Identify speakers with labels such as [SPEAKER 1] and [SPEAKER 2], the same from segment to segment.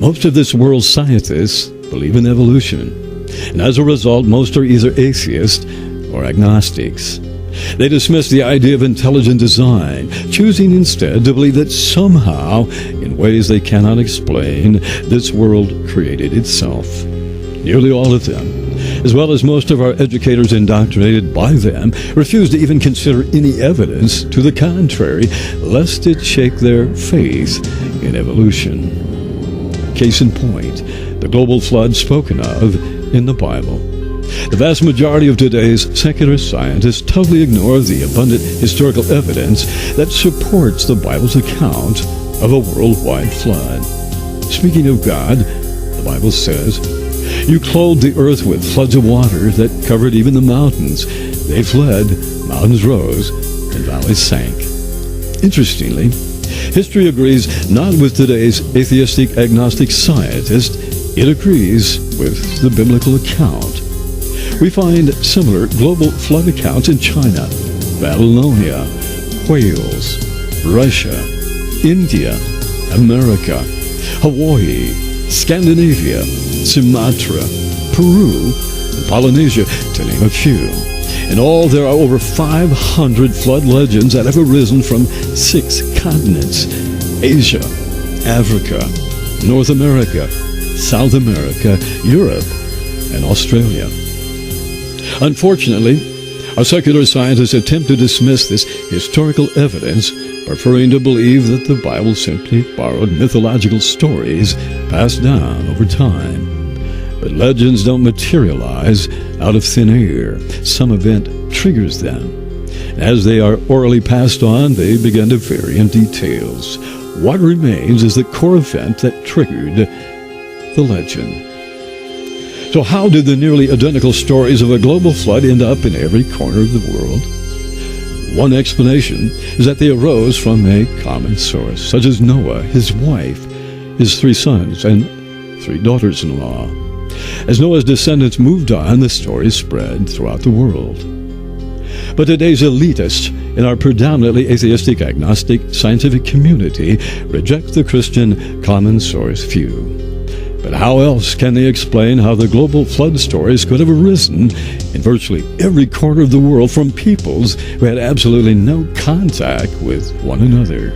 [SPEAKER 1] Most of this world's scientists believe in evolution, and as a result, most are either atheists or agnostics. They dismiss the idea of intelligent design, choosing instead to believe that somehow, in ways they cannot explain, this world created itself. Nearly all of them, as well as most of our educators indoctrinated by them, refuse to even consider any evidence to the contrary, lest it shake their faith in evolution. Case in point, the global flood spoken of in the Bible. The vast majority of today's secular scientists totally ignore the abundant historical evidence that supports the Bible's account of a worldwide flood. Speaking of God, the Bible says, "You clothed the earth with floods of water that covered even the mountains. They fled, mountains rose, and valleys sank." Interestingly, history agrees not with today's atheistic agnostic scientists. It agrees with the biblical account. We find similar global flood accounts in China, Babylonia, Wales, Russia, India, America, Hawaii, Scandinavia, Sumatra, Peru, and Polynesia, to name a few. In all, there are over 500 flood legends that have arisen from 6 continents: Asia, Africa, North America, South America, Europe, and Australia. Unfortunately, our secular scientists attempt to dismiss this historical evidence, preferring to believe that the Bible simply borrowed mythological stories passed down over time. But legends don't materialize out of thin air. Some event triggers them. As they are orally passed on, they begin to vary in details. What remains is the core event that triggered the legend. So how did the nearly identical stories of a global flood end up in every corner of the world? One explanation is that they arose from a common source, such as Noah, his wife, his 3 sons, and 3 daughters-in-law. As Noah's descendants moved on, the stories spread throughout the world. But today's elitists in our predominantly atheistic, agnostic, scientific community reject the Christian common source view. But how else can they explain how the global flood stories could have arisen in virtually every corner of the world from peoples who had absolutely no contact with one another?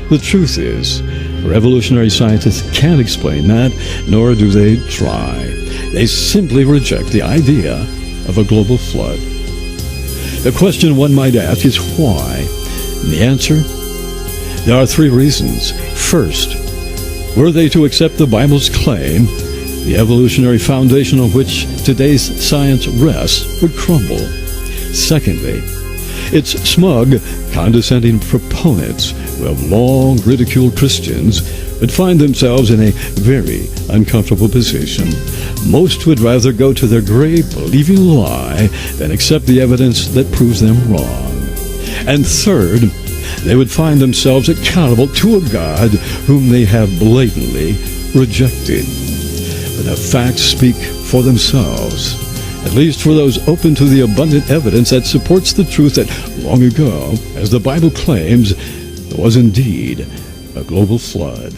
[SPEAKER 1] The truth is, revolutionary scientists can't explain that, nor do they try. They simply reject the idea of a global flood. The question one might ask is why? And the answer? There are 3 reasons. First, were they to accept the Bible's claim, the evolutionary foundation on which today's science rests would crumble. Secondly, its smug, condescending proponents who have long ridiculed Christians would find themselves in a very uncomfortable position. Most would rather go to their grave believing a lie than accept the evidence that proves them wrong. And third, they would find themselves accountable to a God whom they have blatantly rejected. But the facts speak for themselves, at least for those open to the abundant evidence that supports the truth that long ago, as the Bible claims, there was indeed a global flood.